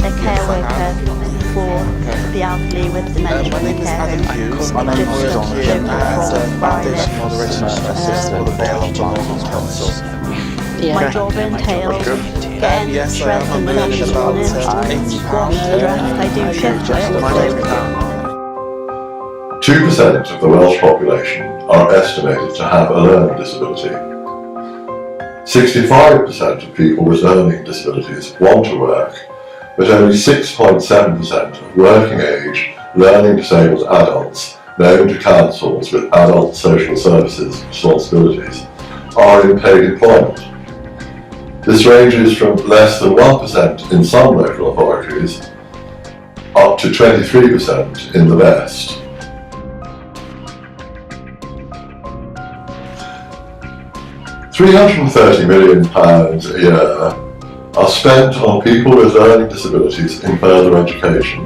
a care worker for the elderly with dementia My name is Adam Hughes. I'm I'm just working as a where I foundation live. moderation assistant for the Vale of Glamorgan Council. My job entails getting Yes, I dressed am. in the I'm morning, earning about £80. wash, dressed. I do shift work, My name is so Dan. 2% of the Welsh population are estimated to have a learning disability. 65% of people with learning disabilities want to work, but only 6.7% of working age learning disabled adults known to councils with adult social services responsibilities are in paid employment. This ranges from less than 1% in some local authorities up to 23% in the best. £330 million a year are spent on people with learning disabilities in further education.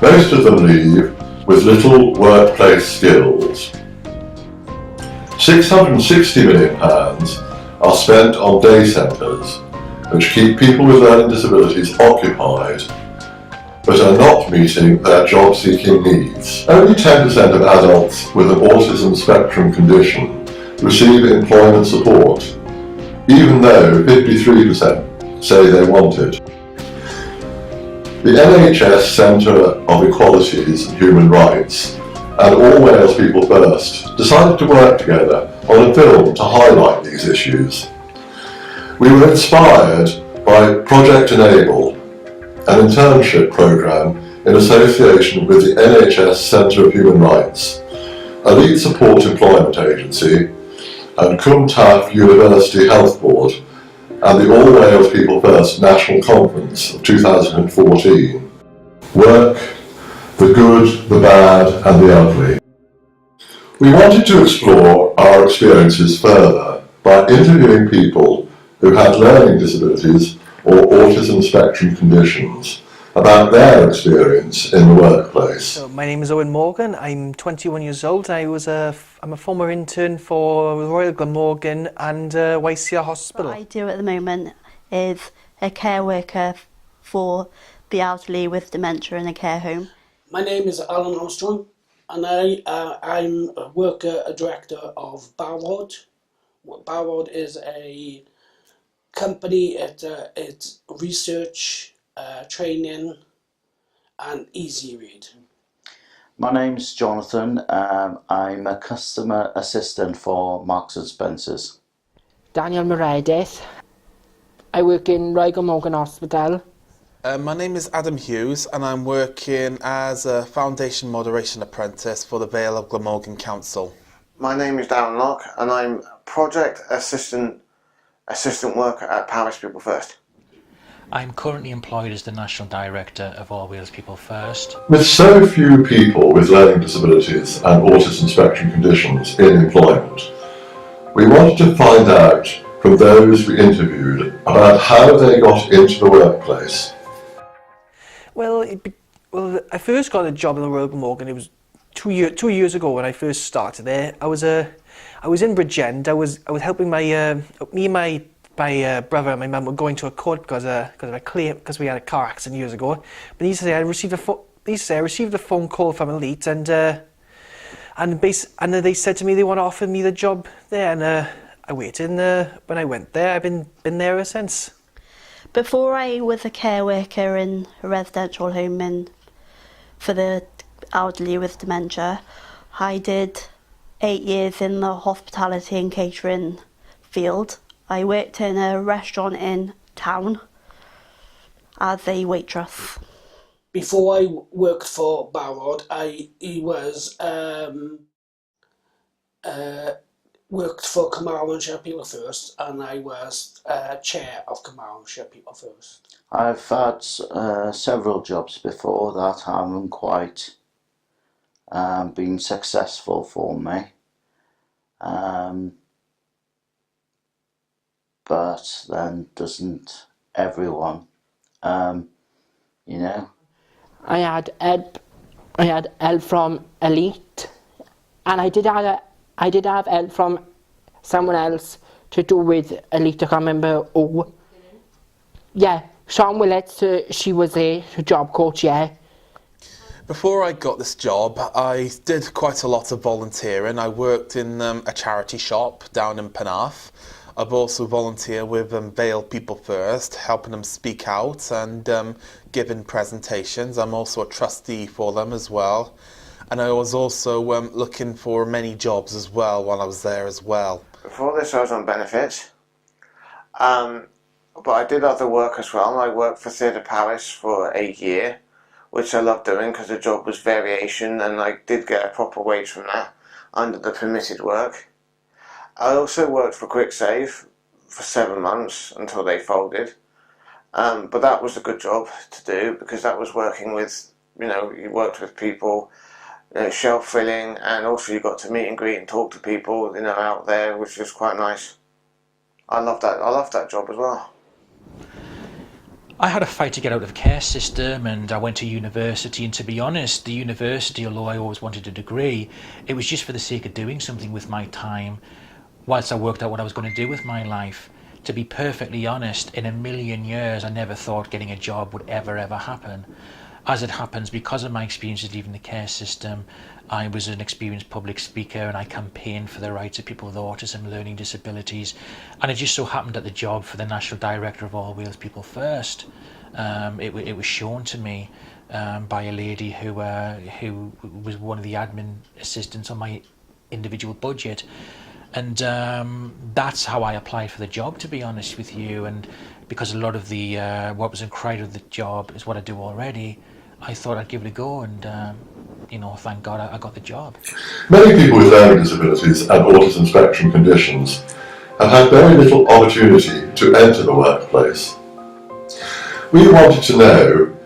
Most of them leave with little workplace skills. £660 million are spent on day centres, which keep people with learning disabilities occupied, but are not meeting their job-seeking needs. Only 10% of adults with an autism spectrum condition receive employment support, even though 53% say they want it. The NHS Centre of Equalities and Human Rights and All Wales People First decided to work together on a film to highlight these issues. We were inspired by Project Enable, an internship programme in association with the NHS Centre of Human Rights, a lead support employment agency, and Cwm Taf University Health Board, and the All Wales People First National Conference of 2014. Work, the good, the bad and the ugly. We wanted to explore our experiences further by interviewing people who had learning disabilities or autism spectrum conditions about their experience in the workplace. So my name is Owen Morgan. I'm 21 years old. I'm a former intern for Royal Glamorgan and YCR Hospital. what I do at the moment is a care worker for the elderly with dementia in a care home. My name is Alan Armstrong, and I'm a director of Barwod. Barwod is a company. It's research, training, and easy read. My name's Jonathan. I'm a customer assistant for Marks and Spencer's. Daniel Meredith. I work in Royal Glamorgan Hospital. My name is Adam Hughes and I'm working as a foundation moderation apprentice for the Vale of Glamorgan Council. My name is Darren Locke and I'm project assistant worker at Parish People First. I'm currently employed as the National Director of All Wales People First. With so few people with learning disabilities and autism spectrum conditions in employment, we wanted to find out from those we interviewed about how they got into the workplace. Well, I first got a job in the Royal Glamorgan. It was 2 years ago when I first started there. I was in Bridgend. I was helping me and my brother and my mum were going to a court because of a claim, because we had a car accident years ago. But he said I received a phone call from Elite and then they said to me they want to offer me the job there, and I waited. And when I went there, I've been there ever since. Before I was a care worker in a residential home for the elderly with dementia, I did 8 years in the hospitality and catering field. I worked in a restaurant in town as a waitress. Before I worked for Barwod, I worked for Carmarthenshire People First, and I was chair of Carmarthenshire People First. I've had several jobs before that haven't quite been successful for me. But then doesn't everyone, you know? I had help from Elite, and I did have help from someone else to do with Elite. I can't remember who. Yeah, Sean Willett, she was a job coach, yeah. Before I got this job, I did quite a lot of volunteering. I worked in a charity shop down in Penarth. I've also volunteered with Vale People First, helping them speak out and giving presentations. I'm also a trustee for them as well. And I was also looking for many jobs as well while I was there as well. Before this I was on benefits, but I did other work as well. I worked for Theatre Paris for a year, which I loved doing because the job was variation and I did get a proper wage from that under the permitted work. I also worked for Quick Save for 7 months until they folded, but that was a good job to do because that was working with, you worked with people, shelf filling, and also you got to meet and greet and talk to people, out there, which was quite nice. I loved that job as well. I had a fight to get out of the care system, and I went to university, and to be honest, the university, although I always wanted a degree, it was just for the sake of doing something with my time whilst I worked out what I was going to do with my life. To be perfectly honest, in a million years I never thought getting a job would ever happen. As it happens, because of my experiences leaving the care system, I was an experienced public speaker and I campaigned for the rights of people with autism, learning disabilities, and it just so happened that the job for the National Director of All Wales People First, it was shown to me by a lady who was one of the admin assistants on my individual budget. And that's how I applied for the job, to be honest with you. And because a lot of the what was required of the job is what I do already, I thought I'd give it a go, and thank God I got the job. Many people with learning disabilities and autism spectrum conditions have had very little opportunity to enter the workplace. We wanted to know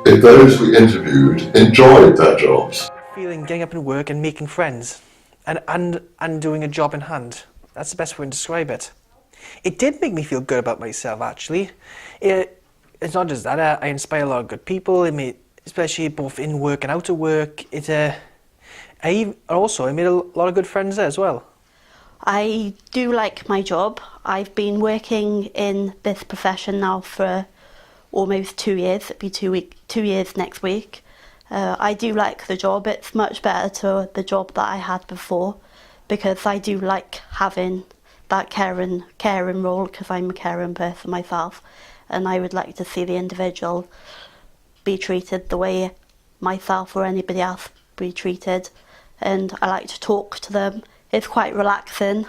if those we interviewed enjoyed their jobs. Feeling getting up and work and making friends and doing a job in hand. That's the best way to describe it. It did make me feel good about myself, actually. It's not just that, I inspire a lot of good people, especially both in work and out of work. I made a lot of good friends there as well. I do like my job. I've been working in this profession now for almost 2 years. It'll be 2 years next week. I do like the job. It's much better to the job that I had before because I do like having that caring role because I'm a caring person myself, and I would like to see the individual be treated the way myself or anybody else be treated, and I like to talk to them. It's quite relaxing.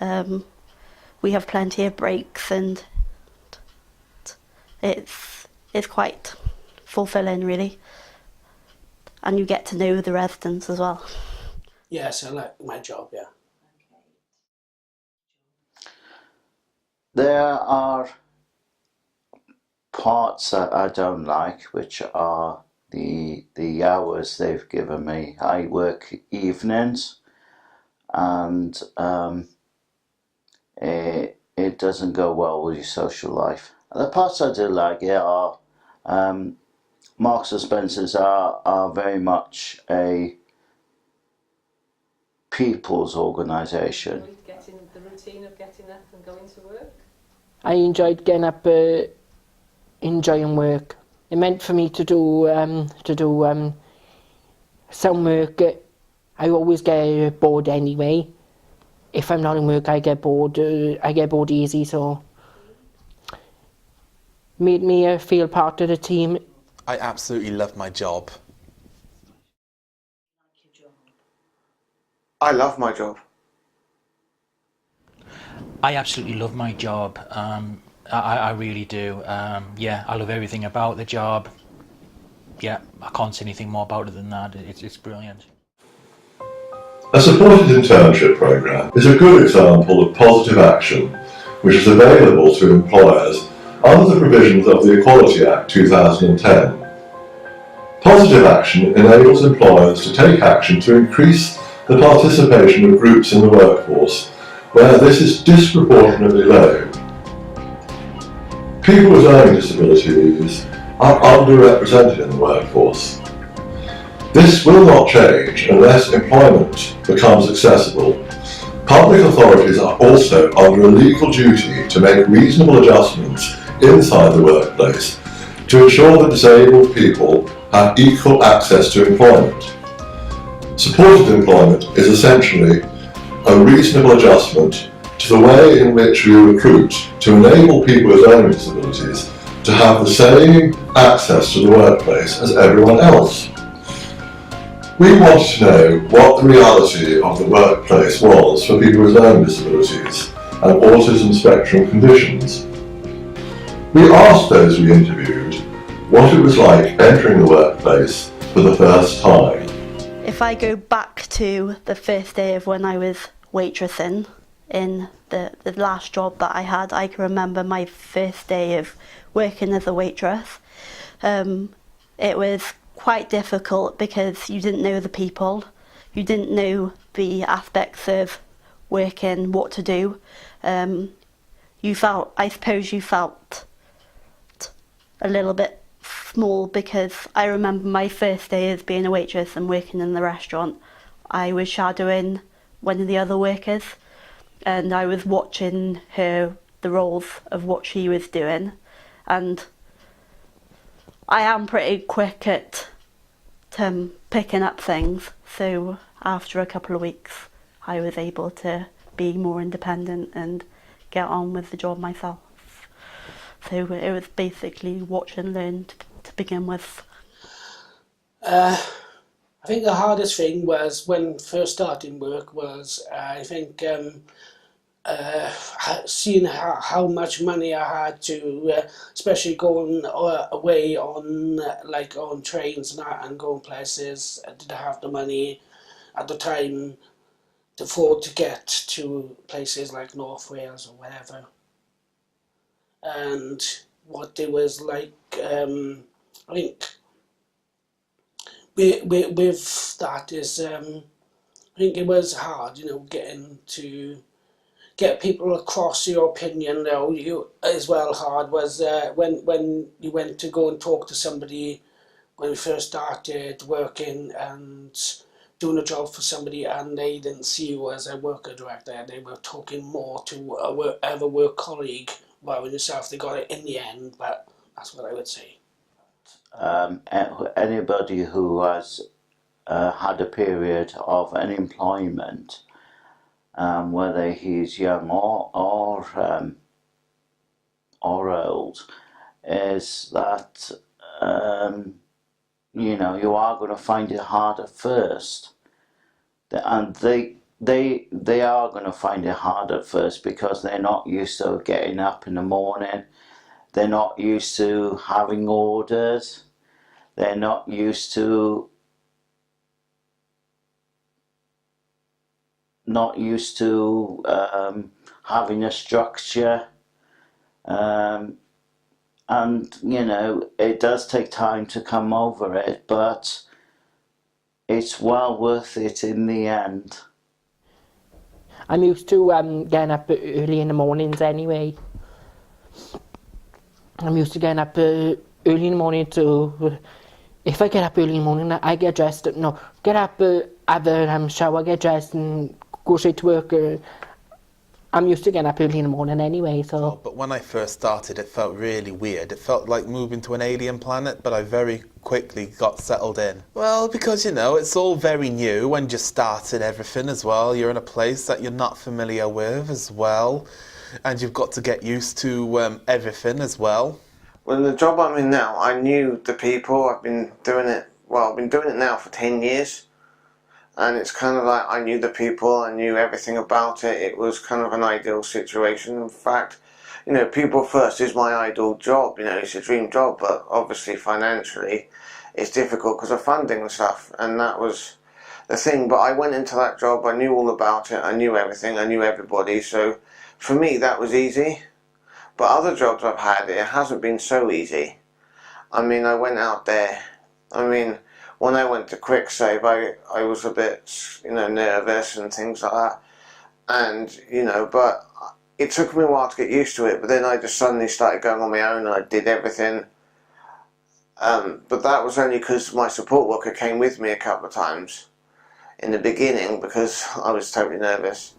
We have plenty of breaks and it's quite fulfilling, really. And you get to know the residents as well. Yes, I like my job, yeah. There are parts that I don't like, which are the hours they've given me. I work evenings and it doesn't go well with your social life. The parts I do like are Marks and Spencer's are very much a people's organisation. Getting the routine of getting up and going to work. I enjoyed getting up, enjoying work. It meant for me to do some work. I always get bored anyway. If I'm not in work, I get bored. I get bored easy, so made me feel part of the team. I absolutely love my job. I love my job. I absolutely love my job. I really do. Yeah, I love everything about the job. Yeah, I can't say anything more about it than that. It's brilliant. A supported internship programme is a good example of positive action which is available to employers under the provisions of the Equality Act 2010. Positive action enables employers to take action to increase the participation of groups in the workforce where this is disproportionately low. People with learning disabilities are underrepresented in the workforce. This will not change unless employment becomes accessible. Public authorities are also under a legal duty to make reasonable adjustments inside the workplace to ensure that disabled people have equal access to employment. Supported employment is essentially a reasonable adjustment to the way in which we recruit to enable people with learning disabilities to have the same access to the workplace as everyone else. We wanted to know what the reality of the workplace was for people with learning disabilities and autism spectrum conditions. We asked those we interviewed what it was like entering the workplace for the first time. If I go back to the first day of when I was waitressing in the last job that I had, I can remember my first day of working as a waitress. It was quite difficult because you didn't know the people, you didn't know the aspects of working, what to do. I suppose you felt a little bit small because I remember my first day as being a waitress and working in the restaurant. I was shadowing one of the other workers and I was watching her, the roles of what she was doing, and I am pretty quick at picking up things, so after a couple of weeks I was able to be more independent and get on with the job myself. So it was basically watch and learn to begin with. I think the hardest thing was when first starting work was seeing how much money I had to, especially going away on on trains and going places. I didn't have the money at the time to afford to get to places like North Wales or whatever. And what it was like, I think with that is, I think it was hard, getting to get people across your opinion. You as well hard was when you went to go and talk to somebody when we first started working and doing a job for somebody, and they didn't see you as a worker director. They were talking more to a work colleague rather than yourself. They got it in the end, but that's what I would say. Anybody who has had a period of unemployment, whether he's young or old, is that you are going to find it hard at first, and they are going to find it hard at first because they're not used to getting up in the morning. They're not used to having orders. They're not used to having a structure, and it does take time to come over it, but it's well worth it in the end. I'm used to getting up early in the mornings anyway. I'm used to getting up early in the morning if I get up early in the morning, I get dressed, get up, have a shower, get dressed and go straight to work. I'm used to getting up early in the morning anyway, so... But when I first started, it felt really weird. It felt like moving to an alien planet, but I very quickly got settled in. Well, because, it's all very new when you started everything as well. You're in a place that you're not familiar with as well, and you've got to get used to everything as well. Well, the job I'm in now, I knew the people. I've been doing it now for 10 years. And it's kind of like I knew the people, I knew everything about it. It was kind of an ideal situation. In fact, people first is my ideal job. It's a dream job, but obviously financially it's difficult because of funding and stuff. And that was the thing. But I went into that job, I knew all about it, I knew everything, I knew everybody. So for me, that was easy. But other jobs I've had, it hasn't been so easy. I went out there, when I went to Quick Save, I was a bit, nervous and things like that. And, but it took me a while to get used to it, but then I just suddenly started going on my own and I did everything. But that was only because my support worker came with me a couple of times in the beginning because I was totally nervous.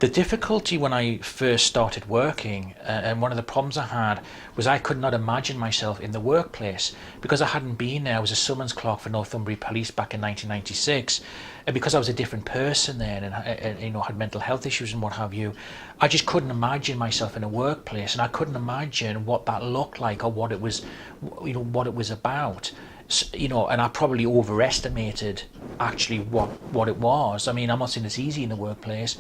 The difficulty when I first started working, and one of the problems I had, was I could not imagine myself in the workplace because I hadn't been there. I was a summons clerk for Northumbria Police back in 1996, and because I was a different person then, and you know, had mental health issues and what have you, I just couldn't imagine myself in a workplace, and I couldn't imagine what that looked like or what it was, you know, what it was about. You know, and I probably overestimated actually what it was. I mean, I'm not saying it's easy in the workplace,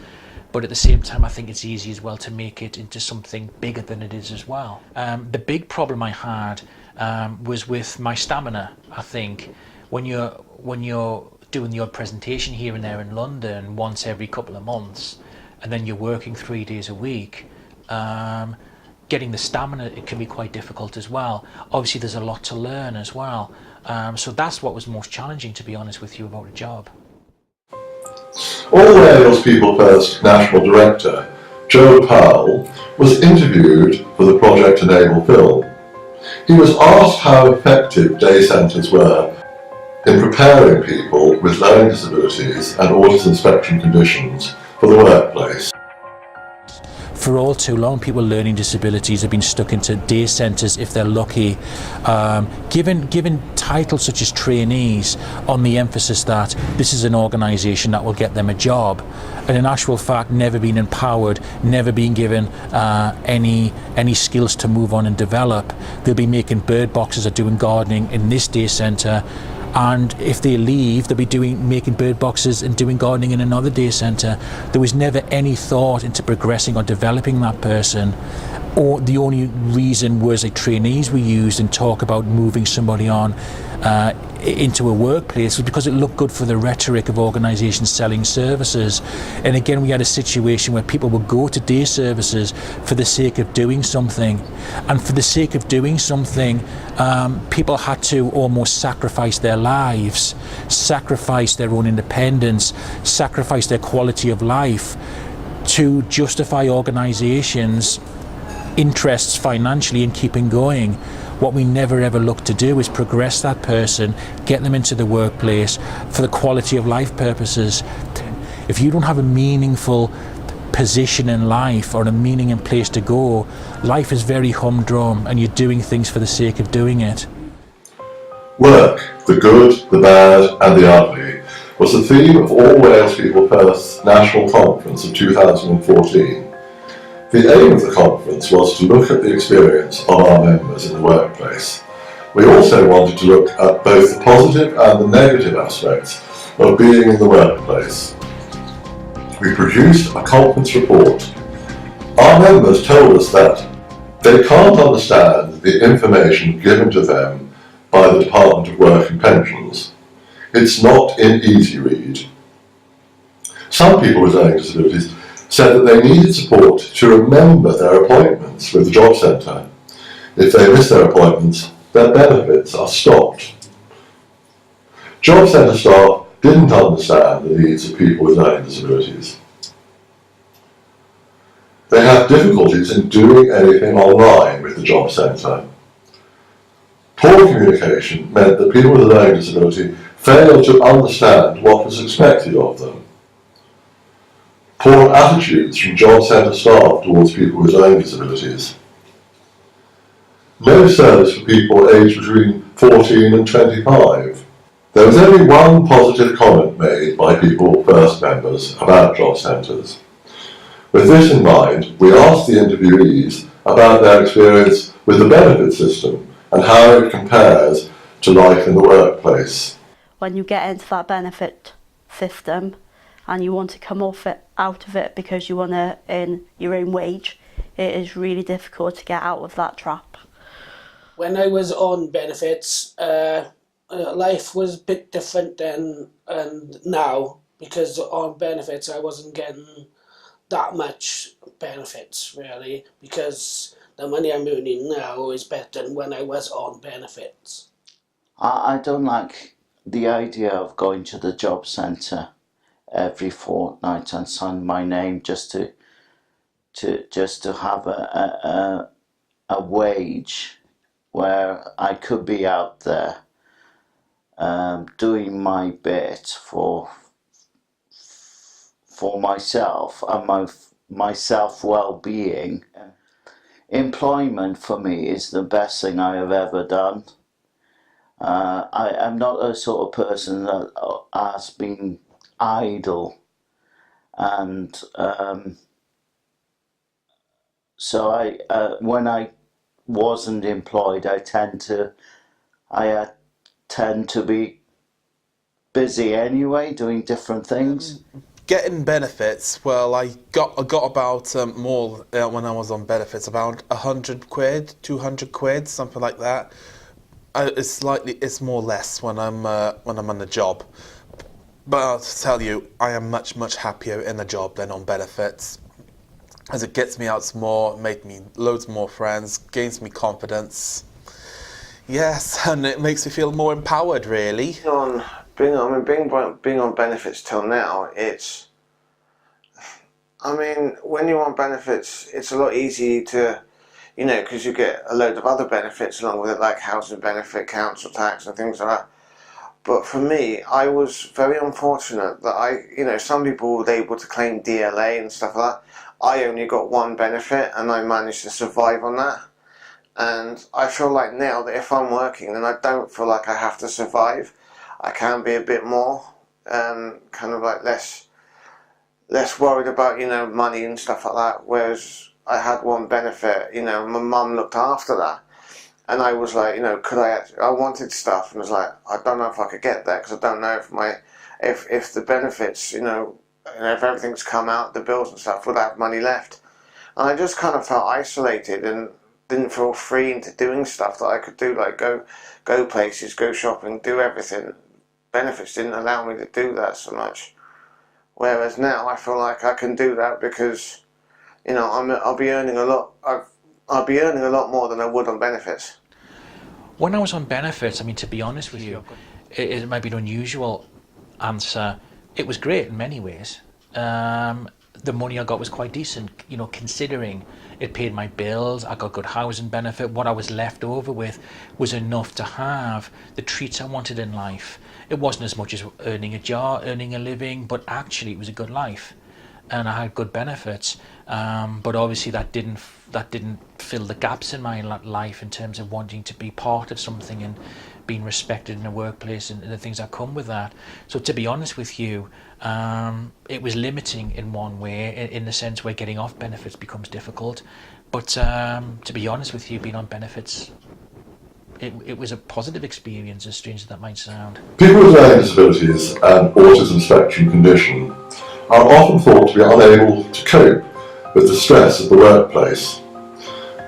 but at the same time I think it's easy as well to make it into something bigger than it is as well. The big problem I had was with my stamina. I think when you're doing the odd presentation here and there in London once every couple of months, and then you're working 3 days a week, getting the stamina, it can be quite difficult as well. Obviously there's a lot to learn as well. So that's what was most challenging, to be honest with you, about a job. All Wales People First National Director, Joe Powell, was interviewed for the Project Enable film. He was asked how effective day centres were in preparing people with learning disabilities and autism spectrum conditions for the workplace. For all too long, people with learning disabilities have been stuck into day centres if they're lucky, given titles such as trainees on the emphasis that this is an organisation that will get them a job, and in actual fact never been empowered, never been given any skills to move on and develop. They'll be making bird boxes or doing gardening in this day centre, and if they leave, they'll be making bird boxes and doing gardening in another day centre. There was never any thought into progressing or developing that person, or the only reason was that trainees were used and talk about moving somebody on into a workplace was because it looked good for the rhetoric of organisations selling services. And again, we had a situation where people would go to day services for the sake of doing something, and for the sake of doing something, people had to almost sacrifice their lives, sacrifice their own independence, sacrifice their quality of life to justify organisations' interests financially in keeping going. What we never ever look to do is progress that person, get them into the workplace for the quality of life purposes. If you don't have a meaningful position in life or a meaning and place to go, life is very humdrum and you're doing things for the sake of doing it. Work, the good, the bad and the ugly, was the theme of All Wales People First National Conference of 2014. The aim of the conference was to look at the experience of our members in the workplace. We also wanted to look at both the positive and the negative aspects of being in the workplace. We produced a conference report. Our members told us that they can't understand the information given to them by the Department of Work and Pensions. It's not in easy read. Some people with learning disabilities said that they needed support to remember their appointments with the job centre. If they miss their appointments, their benefits are stopped. Job centre staff didn't understand the needs of people with learning disabilities. They had difficulties in doing anything online with the job centre. Poor communication meant that people with a learning disability failed to understand what was expected of them. Poor attitudes from job centre staff towards people with learning disabilities. No service for people aged between 14 and 25. There was only one positive comment made by People First members about job centres. With this in mind, we asked the interviewees about their experience with the benefit system and how it compares to life in the workplace. When you get into that benefit system and you want to come out of it because you want to earn your own wage, it is really difficult to get out of that trap. When I was on benefits, life was a bit different then and now, because on benefits I wasn't getting that much benefits really, because the money I'm earning now is better than when I was on benefits. I don't like the idea of going to the job centre every fortnight and sign my name just to have a wage where I could be out there doing my bit for myself and my self-well-being. Employment for me is the best thing I have ever done. I'm not a sort of person that has been idle, and so when I wasn't employed, I tend to be busy anyway, doing different things. Getting benefits, well, I got about more when I was on benefits, about 100 quid, 200 quid, something like that. It's more or less when I'm on the job. But I'll tell you, I am much happier in the job than on benefits, as it gets me out more, make me loads more friends, gains me confidence. Yes, and it makes me feel more empowered, really. Being on benefits till now, when you're on benefits, it's a lot easier to, because you get a load of other benefits along with it, like housing benefit, council tax and things like that. But for me, I was very unfortunate that some people were able to claim DLA and stuff like that. I only got one benefit and I managed to survive on that. And I feel like now that if I'm working, then I don't feel like I have to survive. I can be a bit more, kind of like less worried about, money and stuff like that. Whereas I had one benefit, my mum looked after that. And I was like, I wanted stuff, and I was like, I don't know if I could get that, because I don't know if the benefits, and if everything's come out, the bills and stuff, would I have money left? And I just kind of felt isolated and didn't feel free into doing stuff that I could do, like go places, go shopping, do everything. Benefits didn't allow me to do that so much. Whereas now I feel like I can do that because, I'll be earning a lot. I'll be earning a lot more than I would on benefits. When I was on benefits, to be honest with you, it might be an unusual answer. It was great in many ways. The money I got was quite decent, considering it paid my bills. I got good housing benefit. What I was left over with was enough to have the treats I wanted in life. It wasn't as much as earning a living, but actually it was a good life, and I had good benefits. But obviously that didn't fill the gaps in my life in terms of wanting to be part of something and being respected in the workplace and the things that come with that. So to be honest with you, it was limiting in one way, in the sense where getting off benefits becomes difficult. But to be honest with you, being on benefits, it was a positive experience, as strange as that might sound. People with learning disabilities and autism spectrum condition are often thought to be unable to cope with the stress of the workplace.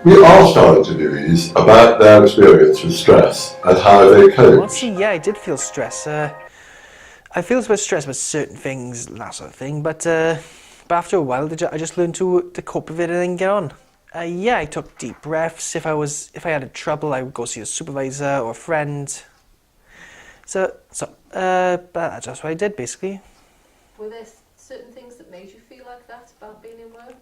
We asked our interviewees about their experience with stress and how they coped. Honestly, yeah, I did feel stress. I feel a bit stressed with certain things, that sort of thing, but after a while, I just learned to cope with it and then get on. Yeah, I took deep breaths. If I had trouble, I would go see a supervisor or a friend. But that's just what I did, basically. Were there certain things that made you feel like that about being in work?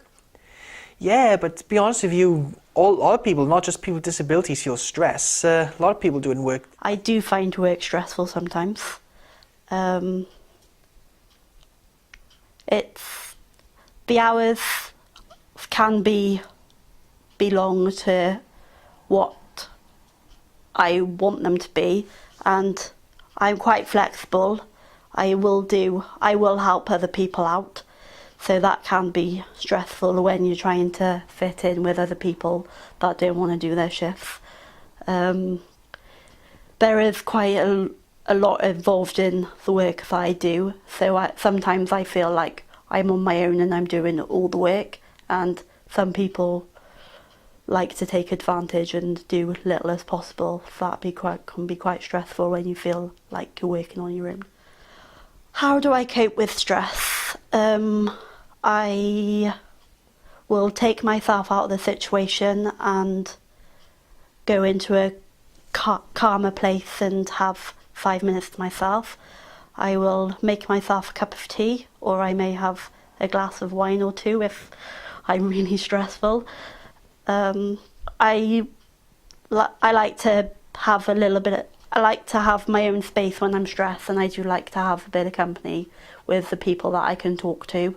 Yeah, but to be honest with you, a lot of people, not just people with disabilities, feel stress. A lot of people doing work. I do find work stressful sometimes. The hours can be belong to what I want them to be, and I'm quite flexible. I will help other people out, so that can be stressful when you're trying to fit in with other people that don't want to do their shifts. There is quite a lot involved in the work that I do, so sometimes I feel like I'm on my own and I'm doing all the work, and some people like to take advantage and do little as possible. That can be quite stressful when you feel like you're working on your own. How do I cope with stress? I will take myself out of the situation and go into a calmer place and have 5 minutes to myself. I will make myself a cup of tea, or I may have a glass of wine or two if I'm really stressful. I like to have I like to have my own space when I'm stressed, and I do like to have a bit of company with the people that I can talk to.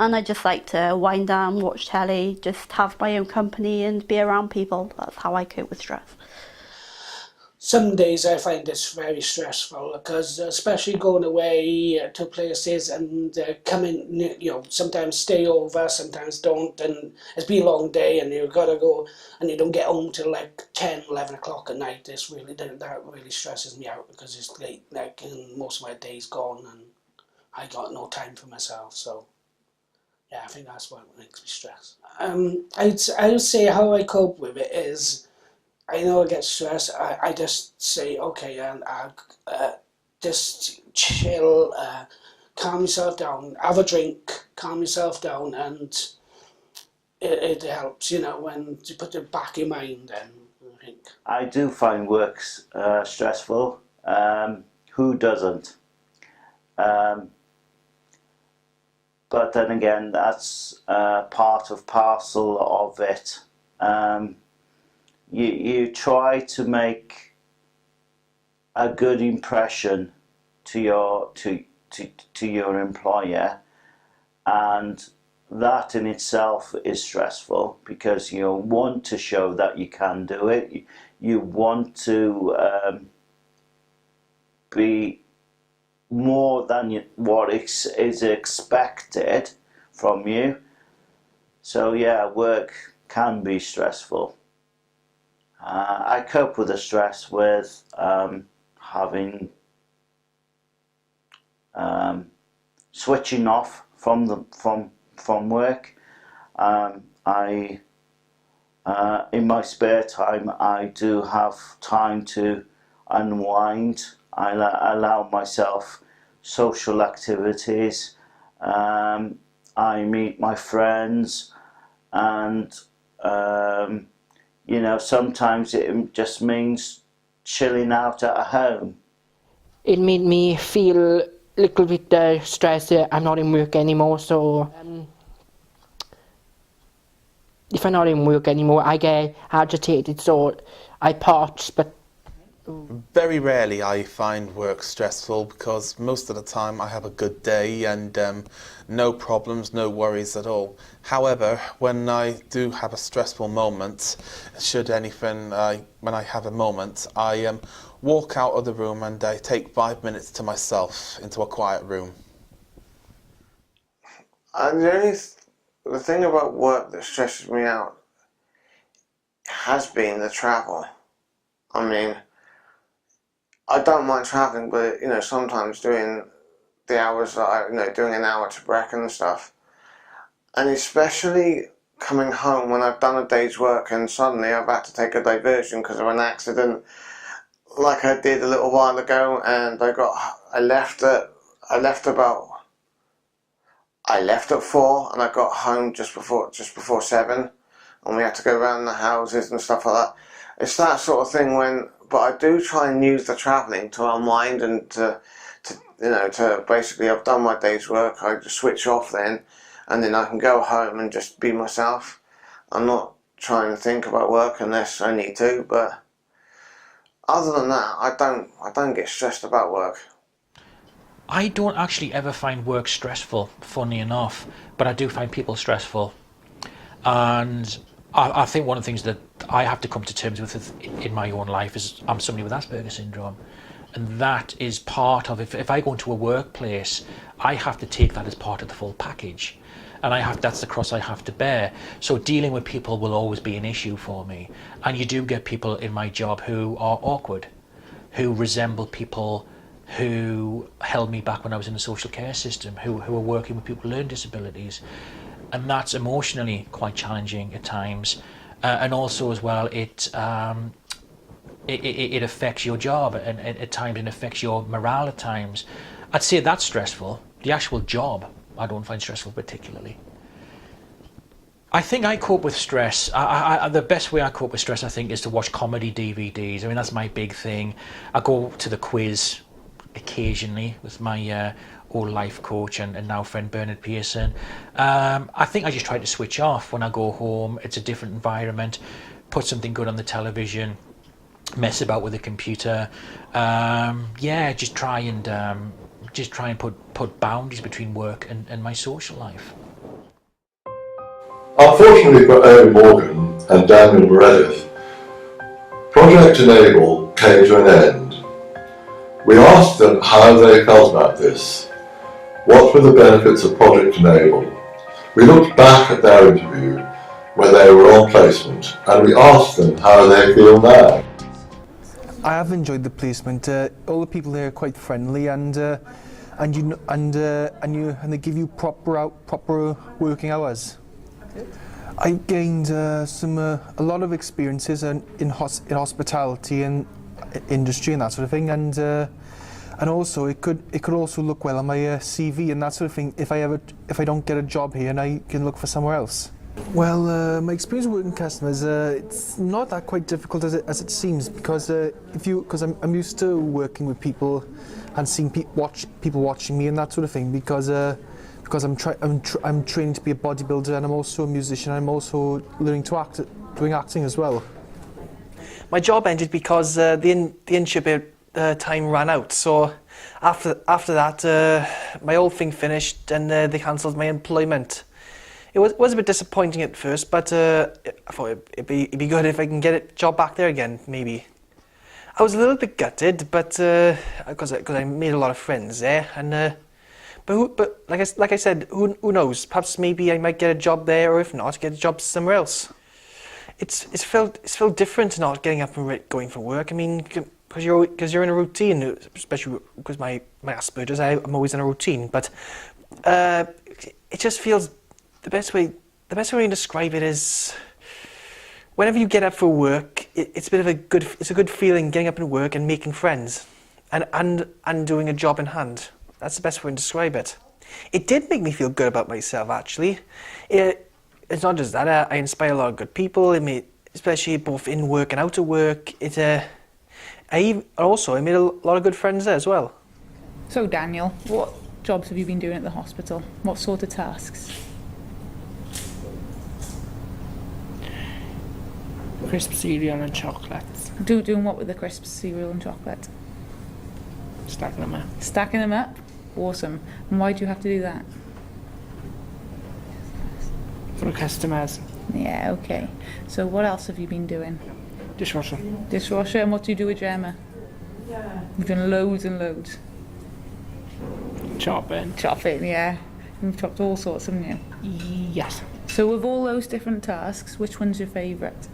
And I just like to wind down, watch telly, just have my own company and be around people. That's how I cope with stress. Some days I find it's very stressful because especially going away to places and coming, sometimes stay over, sometimes don't, and it's been a long day and you've got to go and you don't get home till like 10, 11 o'clock at night. That really stresses me out because it's late, like, and most of my day's gone and I got no time for myself. So yeah, I think that's what makes me stress. I would say how I cope with it is, I know I get stressed. I just say, okay, and I just chill, calm yourself down, have a drink, calm yourself down, and it helps, when you put it back in mind. Then I think I do find work stressful. Who doesn't? But then again, that's part of parcel of it. You try to make a good impression to your employer, and that in itself is stressful because you want to show that you can do it. You want to be more than what is expected from you. So yeah, work can be stressful. I cope with the stress with having switching off from work. I in my spare time I do have time to unwind. I allow myself social activities. I meet my friends, and sometimes it just means chilling out at home. It made me feel a little bit stressed. I'm not in work anymore, so if I'm not in work anymore, I get agitated, so I part. But very rarely I find work stressful because most of the time I have a good day and no problems, no worries at all. However, when I do have a stressful moment, when I have a moment, I walk out of the room and I take 5 minutes to myself into a quiet room. And the thing about work that stresses me out has been the travel. I mean, I don't mind travelling, but sometimes doing the hours that doing an hour to Brecon and stuff, and especially coming home when I've done a day's work and suddenly I've had to take a diversion because of an accident, like I did a little while ago, and I left at 4 and I got home just before 7, and we had to go around the houses and stuff like that. It's that sort of thing but I do try and use the travelling to unwind and to basically, I've done my day's work, I just switch off then, and then I can go home and just be myself. I'm not trying to think about work unless I need to, but other than that, I don't get stressed about work. I don't actually ever find work stressful, funny enough, but I do find people stressful. And I think one of the things that I have to come to terms with in my own life is I'm somebody with Asperger's syndrome. And that is part of, if I go into a workplace, I have to take that as part of the full package. And that's the cross I have to bear. So dealing with people will always be an issue for me. And you do get people in my job who are awkward, who resemble people who held me back when I was in the social care system, who are working with people with learning disabilities. And that's emotionally quite challenging at times. And also as well, it affects your job, and at times it affects your morale at times. I'd say that's stressful. The actual job, I don't find stressful particularly. I think I cope with stress. The best way I cope with stress, I think, is to watch comedy DVDs. I mean, that's my big thing. I go to the quiz occasionally with my old life coach and now friend Bernard Pearson. I think I just try to switch off when I go home. It's a different environment. Put something good on the television. Mess about with the computer. Just try and put boundaries between work and my social life. Unfortunately for Amy Morgan and Daniel Meredith, Project Enable came to an end. We asked them how they felt about this. What were the benefits of Project Enable? We looked back at their interview when they were on placement and we asked them how they feel now. I have enjoyed the placement. All the people there are quite friendly and they give you proper working hours. I gained a lot of experiences in hospitality and industry and that sort of thing, and also it could also look well on my CV and that sort of thing if I don't get a job here and I can look for somewhere else. Well, my experience working customers, it's not that quite difficult as it seems, because I'm used to working with people and seeing people watching me and that sort of thing, because I'm training to be a bodybuilder and I'm also a musician. I'm also learning to act, doing acting as well. My job ended because the internship time ran out. So after that, my old thing finished and they cancelled my employment. It was a bit disappointing at first, but I thought it'd be good if I can get a job back there again, maybe. I was a little bit gutted, but because I made a lot of friends there, and but like I said, who knows? Perhaps maybe I might get a job there, or if not, get a job somewhere else. It's felt different not getting up and going for work. I mean, because you're in a routine, especially because my Asperger's, I'm always in a routine. But it just feels. The best way to describe it is whenever you get up for work, it's a good feeling getting up and work and making friends and doing a job in hand. That's the best way to describe it. It did make me feel good about myself, actually. It's not just that, I inspire a lot of good people, especially both in work and out of work. I made a lot of good friends there as well. So Daniel, what jobs have you been doing at the hospital? What sort of tasks? Crisp cereal and chocolates. Doing what with the crisp cereal and chocolate? Stacking them up. Stacking them up? Awesome. And why do you have to do that? For customers. Yeah, okay. So what else have you been doing? Dishwasher. Dishwasher. And what do you do with Gemma? You've done loads and loads. Chopping. Chopping, yeah. You've chopped all sorts, haven't you? Yes. So of all those different tasks, which one's your favourite?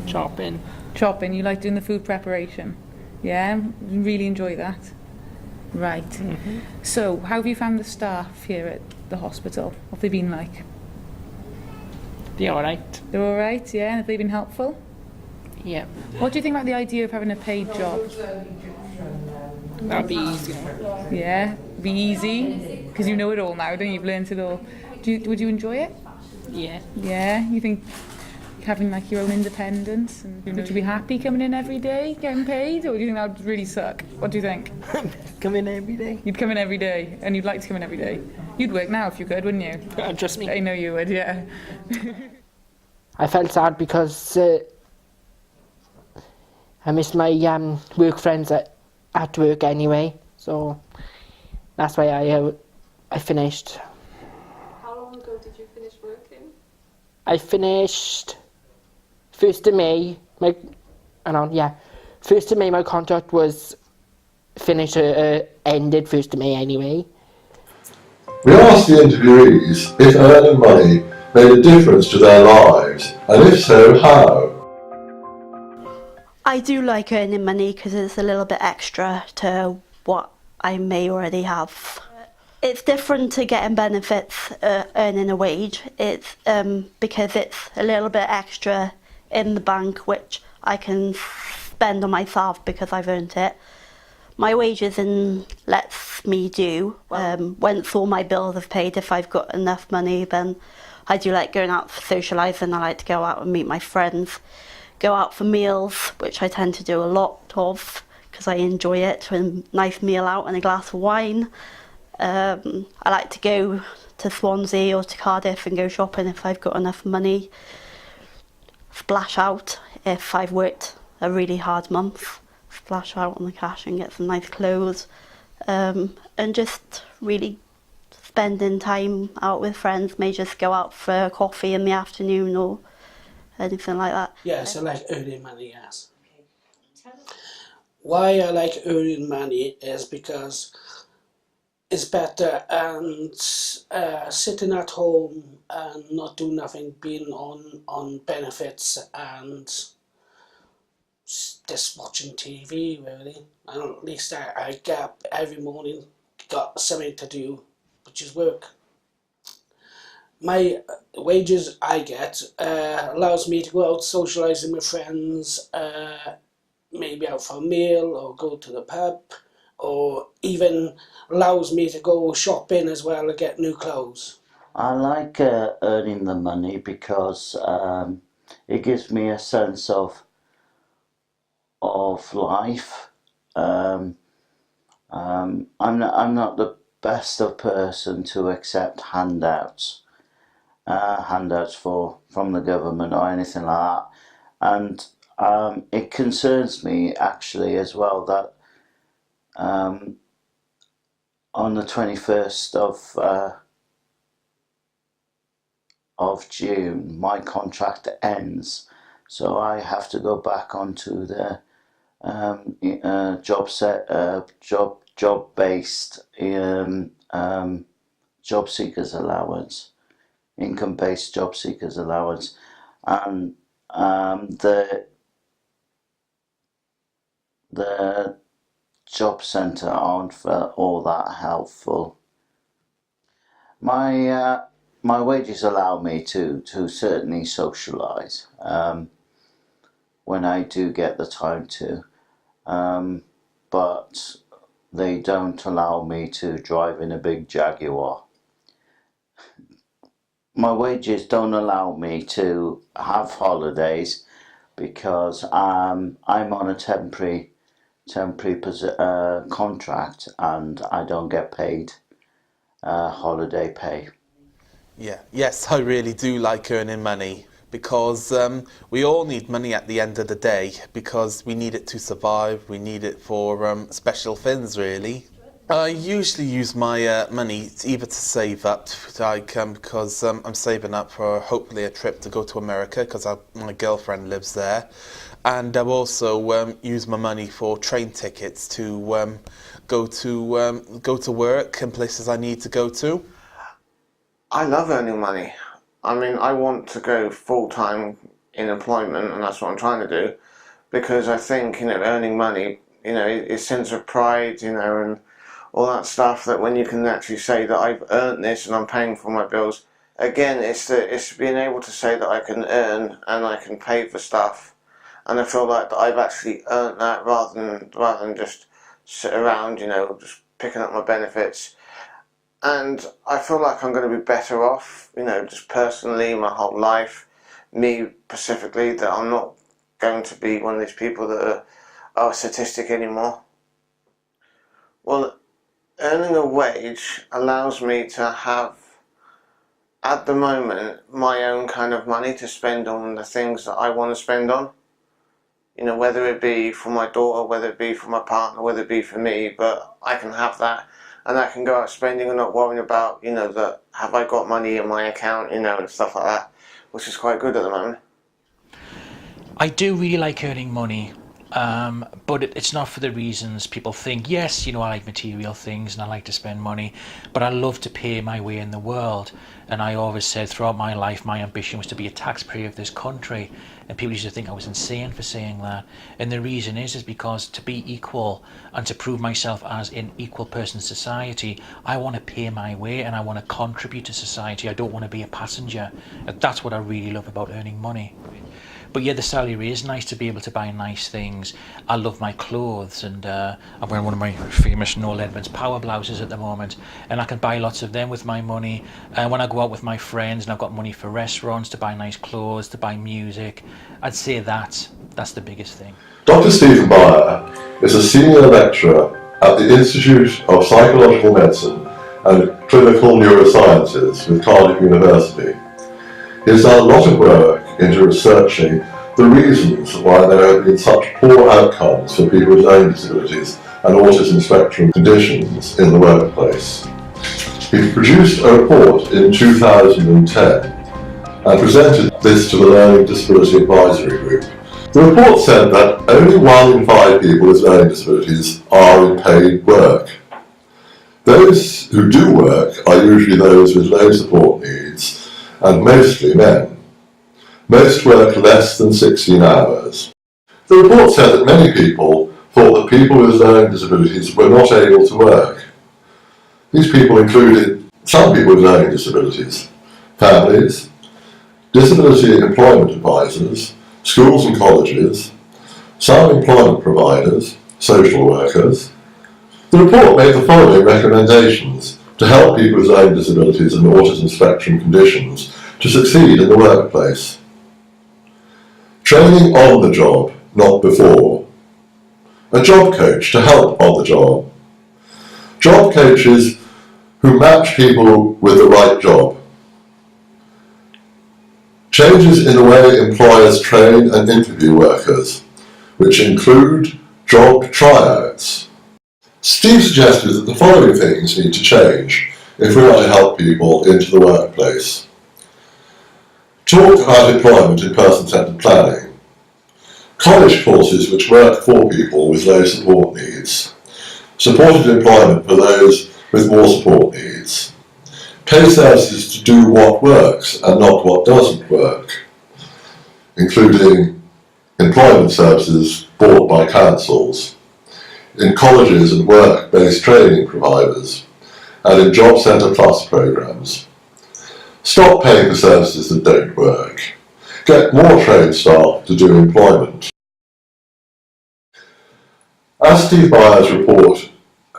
Chopping. Chopping. You like doing the food preparation? Yeah? You really enjoy that? Right. Mm-hmm. So, how have you found the staff here at the hospital? What have they been like? They're alright. They're alright, yeah? And have they been helpful? Yeah. What do you think about the idea of having a paid job? That'll be easy. Yeah? Be easy? Because you know it all now, don't you? You've learnt it all. Would you enjoy it? Yeah. Yeah? You think having like your own independence, and would you be happy coming in every day getting paid, or do you think that would really suck? What do you think? Come in every day. You'd come in every day, and you'd like to come in every day. You'd work now if you could, wouldn't you? Trust me. I know you would, yeah. I felt sad because I missed my work friends at work anyway, so that's why I finished. How long ago did you finish working? I finished 1st of May. 1st of May my contract was finished, ended 1st of May anyway. We asked the interviewees if earning money made a difference to their lives, and if so, how? I do like earning money because it's a little bit extra to what I may already have. It's different to getting benefits, earning a wage. It's because it's a little bit extra in the bank, which I can spend on myself because I've earned it. My wages lets me do. Once all my bills have paid, if I've got enough money, then I do like going out for socialising. I like to go out and meet my friends, go out for meals, which I tend to do a lot of because I enjoy it. A nice meal out and a glass of wine. I like to go to Swansea or to Cardiff and go shopping if I've got enough money. Splash out if I've worked a really hard month. Splash out on the cash and get some nice clothes. And just really spending time out with friends, may just go out for a coffee in the afternoon or anything like that. Yes, I like earning money, yes. Why I like earning money is because it's better and sitting at home and not doing nothing, being on benefits and just watching TV really. And at least I get up every morning, got something to do, which is work. My wages I get allows me to go out socialising with friends, maybe out for a meal or go to the pub, or even allows me to go shopping as well and get new clothes. I like earning the money because it gives me a sense of life. I'm not the best of person to accept handouts from the government or anything like that, and it concerns me actually as well that on the 21st of June my contract ends, so I have to go back onto the job-based job seekers allowance, income-based job seekers allowance, and the job centre aren't all that helpful. My wages allow me to certainly socialise when I do get the time to, but they don't allow me to drive in a big Jaguar. My wages don't allow me to have holidays because I'm on a temporary contract and I don't get paid holiday pay. Yeah, yes, I really do like earning money because we all need money at the end of the day because we need it to survive, we need it for special things really. I usually use my money either to save up, because I'm saving up for hopefully a trip to go to America because my girlfriend lives there, and I've also use my money for train tickets to go to work and places I need to go to. I love earning money. I mean, I want to go full-time in employment, and that's what I'm trying to do, because I think, earning money, is sense of pride, and all that stuff, that when you can actually say that I've earned this and I'm paying for my bills. Again, it's being able to say that I can earn and I can pay for stuff, and I feel like that I've actually earned that rather than just sit around, just picking up my benefits. And I feel like I'm going to be better off, just personally, my whole life, me specifically, that I'm not going to be one of these people that are a statistic anymore. Well, earning a wage allows me to have, at the moment, my own kind of money to spend on the things that I want to spend on. Whether it be for my daughter, whether it be for my partner, whether it be for me, but I can have that. And I can go out spending and not worrying about, that have I got money in my account, and stuff like that, which is quite good at the moment. I do really like earning money, but it's not for the reasons people think. Yes, I like material things and I like to spend money, but I love to pay my way in the world. And I always said throughout my life, my ambition was to be a taxpayer of this country. And people used to think I was insane for saying that. And the reason is because to be equal and to prove myself as an equal person in society, I want to pay my way and I want to contribute to society. I don't want to be a passenger. And that's what I really love about earning money. But yeah, the salary is nice to be able to buy nice things. I love my clothes, and I'm wearing one of my famous Noel Edmonds power blouses at the moment, and I can buy lots of them with my money. And when I go out with my friends and I've got money for restaurants, to buy nice clothes, to buy music, I'd say that's the biggest thing. Dr. Stephen Beyer is a senior lecturer at the Institute of Psychological Medicine and Clinical Neurosciences with Cardiff University. He has done a lot of work into researching the reasons why there have been such poor outcomes for people with learning disabilities and autism spectrum conditions in the workplace. He produced a report in 2010 and presented this to the Learning Disability Advisory Group. The report said that only 1 in 5 people with learning disabilities are in paid work. Those who do work are usually those with low support needs and mostly men. Most work less than 16 hours. The report said that many people thought that people with learning disabilities were not able to work. These people included some people with learning disabilities, families, disability employment advisors, schools and colleges, some employment providers, social workers. The report made the following recommendations to help people with learning disabilities and autism spectrum conditions to succeed in the workplace. Training on the job, not before. A job coach to help on the job. Job coaches who match people with the right job. Changes in the way employers train and interview workers, which include job tryouts. Steve suggested that the following things need to change if we are to help people into the workplace. Talk about employment in person-centred planning. College courses which work for people with low support needs. Supported employment for those with more support needs. Pay services to do what works and not what doesn't work, including employment services bought by councils, in colleges and work-based training providers, and in Job Centre Plus programmes. Stop paying for services that don't work. Get more trained staff to do employment. As Steve Byers' report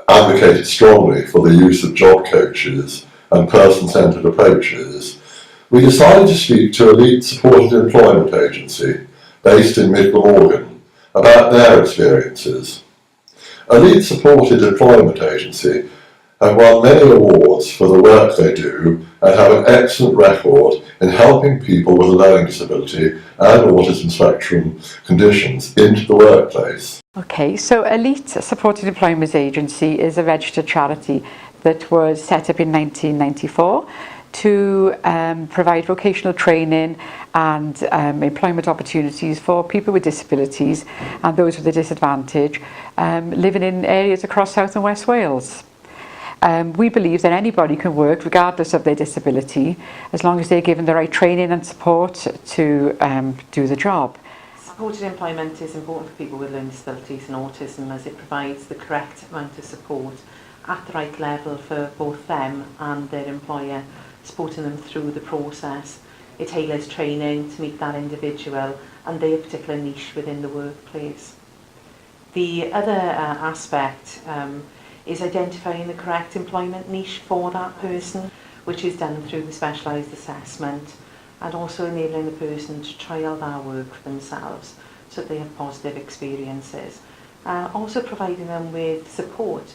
advocated strongly for the use of job coaches and person-centred approaches, we decided to speak to Elite Supported Employment Agency, based in Mid Glamorgan, about their experiences. Elite Supported Employment Agency have won many awards for the work they do and have an excellent record in helping people with a learning disability and autism spectrum conditions into the workplace. Okay, so Elite Supported Employment Agency is a registered charity that was set up in 1994 to provide vocational training and employment opportunities for people with disabilities and those with a disadvantage living in areas across South and West Wales. We believe that anybody can work regardless of their disability as long as they're given the right training and support to do the job. Supported employment is important for people with learning disabilities and autism as it provides the correct amount of support at the right level for both them and their employer, supporting them through the process. It tailors training to meet that individual and their particular niche within the workplace. The other aspect is identifying the correct employment niche for that person, which is done through the specialised assessment, and also enabling the person to trial that work for themselves so that they have positive experiences. Also providing them with support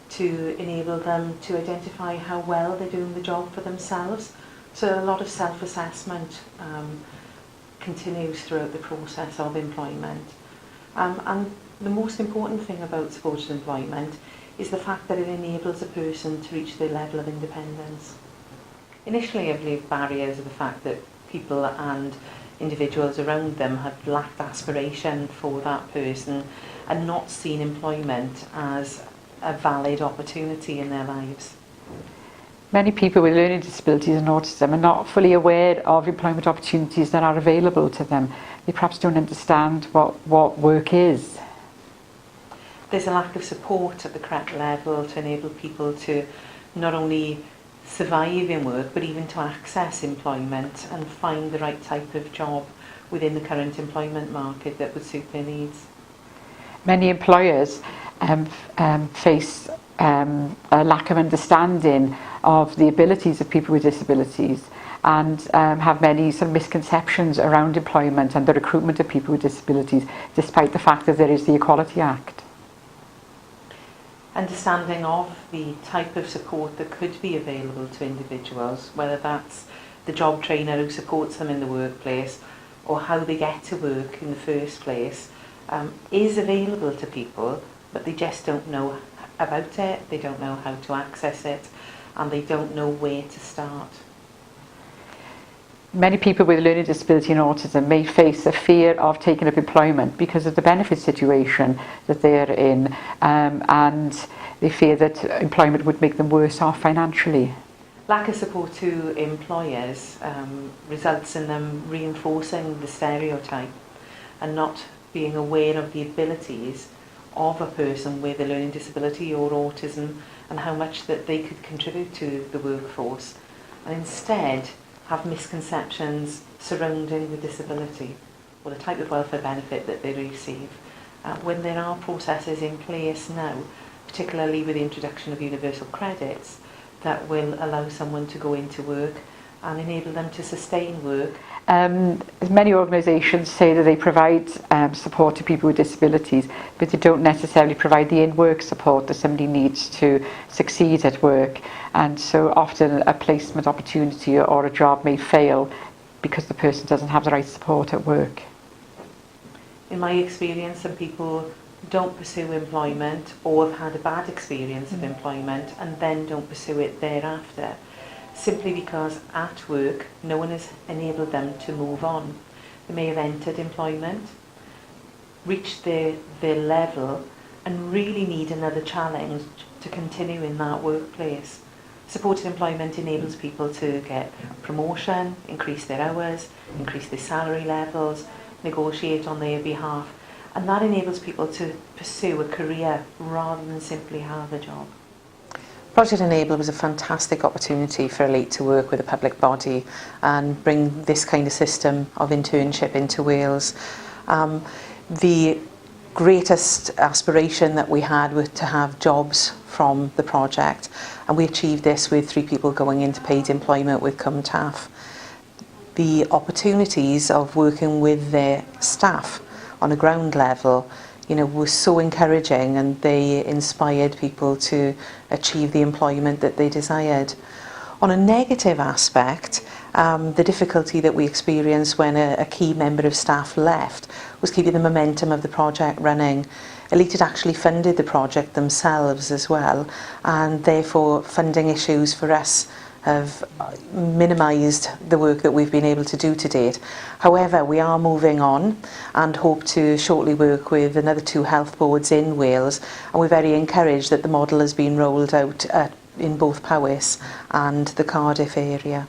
to enable them to identify how well they're doing the job for themselves. So a lot of self-assessment continues throughout the process of employment. And the most important thing about supported employment is the fact that it enables a person to reach their level of independence. Initially, I believe barriers are the fact that people and individuals around them have lacked aspiration for that person and not seen employment as a valid opportunity in their lives. Many people with learning disabilities and autism are not fully aware of employment opportunities that are available to them. They perhaps don't understand what work is. There's a lack of support at the correct level to enable people to not only survive in work but even to access employment and find the right type of job within the current employment market that would suit their needs. Many employers face a lack of understanding of the abilities of people with disabilities and have many misconceptions around employment and the recruitment of people with disabilities, despite the fact that there is the Equality Act. Understanding of the type of support that could be available to individuals, whether that's the job trainer who supports them in the workplace or how they get to work in the first place, is available to people, but they just don't know about it, they don't know how to access it, and they don't know where to start. Many people with learning disability and autism may face a fear of taking up employment because of the benefit situation that they're in, and they fear that employment would make them worse off financially. Lack of support to employers results in them reinforcing the stereotype and not being aware of the abilities of a person with a learning disability or autism and how much that they could contribute to the workforce, and instead have misconceptions surrounding the disability or the type of welfare benefit that they receive. When there are processes in place now, particularly with the introduction of universal credits, that will allow someone to go into work and enable them to sustain work. Many organisations say that they provide support to people with disabilities, but they don't necessarily provide the in-work support that somebody needs to succeed at work, and so often a placement opportunity or a job may fail because the person doesn't have the right support at work. In my experience, some people don't pursue employment or have had a bad experience of employment and then don't pursue it thereafter, simply because at work no one has enabled them to move on. They may have entered employment, reached their level and really need another challenge to continue in that workplace. Supported employment enables people to get promotion, increase their hours, increase their salary levels, negotiate on their behalf, and that enables people to pursue a career rather than simply have a job. Project Enable was a fantastic opportunity for Elite to work with a public body and bring this kind of system of internship into Wales. The greatest aspiration that we had was to have jobs from the project, and we achieved this with 3 people going into paid employment with Cwmtaf. The opportunities of working with their staff on a ground level, was so encouraging, and they inspired people to achieve the employment that they desired. On a negative aspect, the difficulty that we experienced when a key member of staff left was keeping the momentum of the project running. Elite had actually funded the project themselves as well, and therefore funding issues for us have minimised the work that we've been able to do to date. However, we are moving on and hope to shortly work with another 2 health boards in Wales, and we're very encouraged that the model has been rolled out in both Powys and the Cardiff area.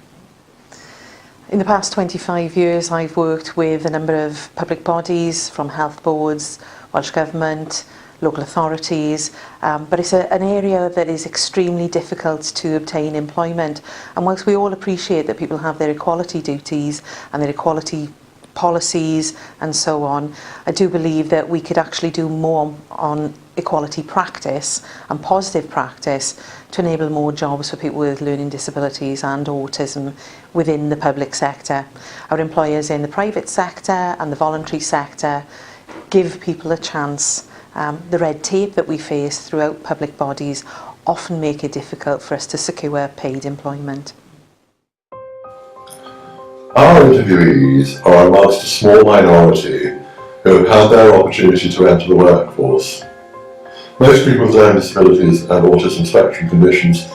In the past 25 years, I've worked with a number of public bodies, from health boards, Welsh Government, local authorities, but it's an area that is extremely difficult to obtain employment. And whilst we all appreciate that people have their equality duties and their equality policies and so on, I do believe that we could actually do more on equality practice and positive practice to enable more jobs for people with learning disabilities and autism within the public sector. Our employers in the private sector and the voluntary sector give people a chance. The red tape that we face throughout public bodies often make it difficult for us to secure paid employment. Our interviewees are amongst a small minority who have had their opportunity to enter the workforce. Most people with learning disabilities and autism spectrum conditions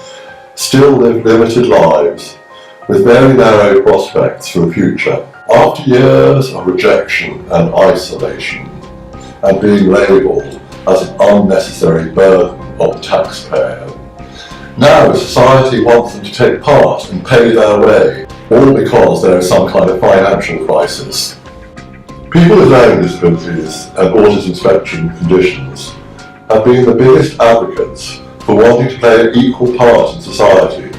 still live limited lives with very narrow prospects for the future. After years of rejection and isolation, and being labelled as an unnecessary burden on the taxpayer, now society wants them to take part and pay their way, all because there is some kind of financial crisis. People with learning disabilities and autism spectrum conditions have been the biggest advocates for wanting to play an equal part in society,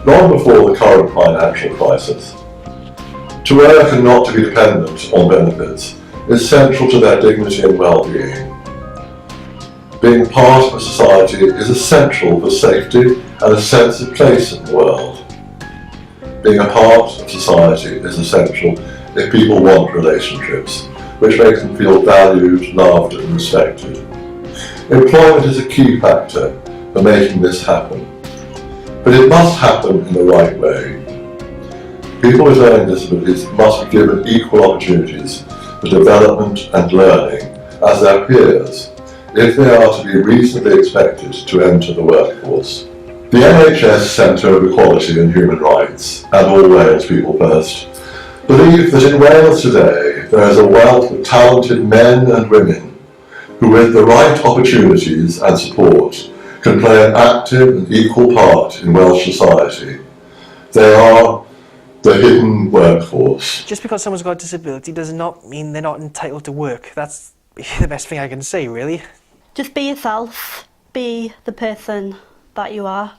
long before the current financial crisis. To work and not to be dependent on benefits is central to their dignity and well-being. Being part of a society is essential for safety and a sense of place in the world. Being a part of society is essential if people want relationships, which makes them feel valued, loved and respected. Employment is a key factor for making this happen, but it must happen in the right way. People with learning disabilities must be given equal opportunities for development and learning as their peers if they are to be reasonably expected to enter the workforce. The NHS Centre of Equality and Human Rights, and all Wales people first, believe that in Wales today there is a wealth of talented men and women who, with the right opportunities and support, can play an active and equal part in Welsh society. They are the hidden workforce. Just because someone's got a disability does not mean they're not entitled to work. That's the best thing I can say, really. Just be yourself, be the person that you are.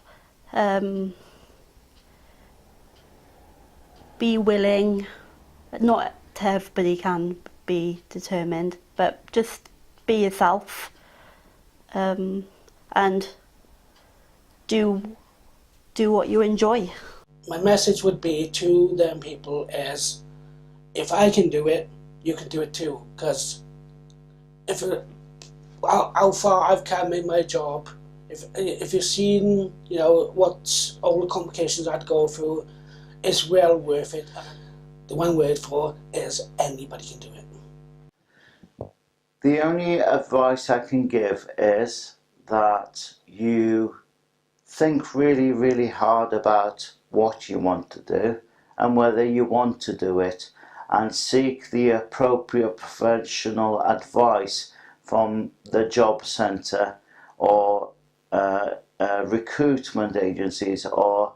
Be willing. Not everybody can be determined, but just be yourself, and do what you enjoy. My message would be to them people is, if I can do it, you can do it too. Because how far I've come in my job, if you've seen, you know, what all the complications I'd go through, it's well worth it. The one word for it is anybody can do it. The only advice I can give is that you think really, really hard about what you want to do and whether you want to do it, and seek the appropriate professional advice from the job centre or recruitment agencies or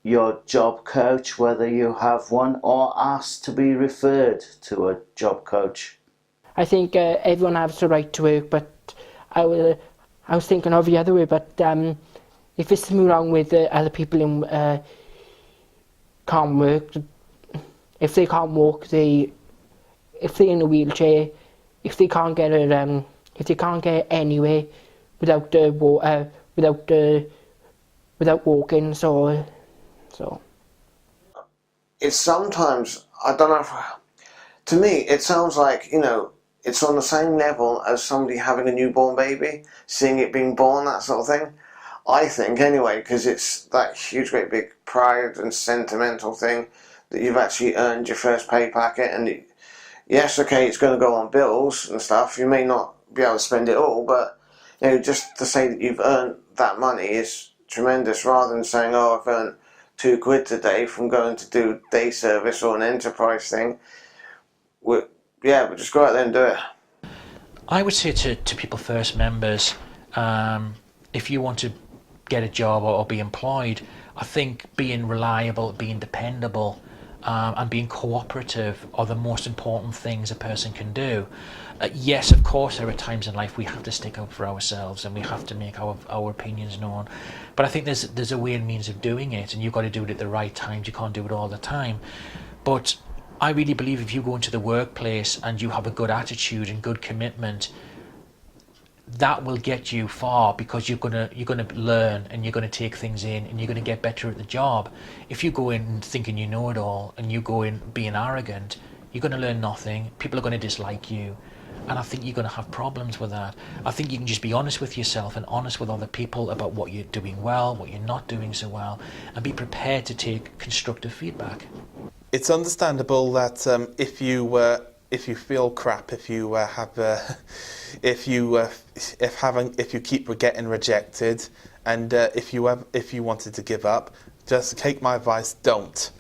your job coach, whether you have one, or ask to be referred to a job coach. I think everyone has the right to work, but I was thinking of the other way, but if there's something wrong with other people in can't work, if they can't walk, if they're in a wheelchair, if they can't get anywhere without walking, so it's sometimes, I don't know, to me it sounds like, you know, it's on the same level as somebody having a newborn baby, seeing it being born, that sort of thing. I think anyway, because it's that huge great big pride and sentimental thing that you've actually earned your first pay packet, and yes, okay, it's going to go on bills and stuff, you may not be able to spend it all, but you know, just to say that you've earned that money is tremendous, rather than saying, oh, I've earned £2 today from going to do day service or an enterprise thing. But just go out there and do it. I would say to People First members, if you want to get a job or be employed, I think being reliable, being dependable, and being cooperative are the most important things a person can do. Yes, of course, there are times in life we have to stick up for ourselves and we have to make our opinions known. But I think there's a way and means of doing it, and you've got to do it at the right times. You can't do it all the time. But I really believe if you go into the workplace and you have a good attitude and good commitment, that will get you far, because you're gonna learn and you're gonna take things in and you're gonna get better at the job. If you go in thinking you know it all and you go in being arrogant, you're gonna learn nothing. People are gonna dislike you, and I think you're gonna have problems with that. I think you can just be honest with yourself and honest with other people about what you're doing well, what you're not doing so well, and be prepared to take constructive feedback. It's understandable that if you feel crap, if you keep getting rejected, and if you wanted to give up, just take my advice: don't.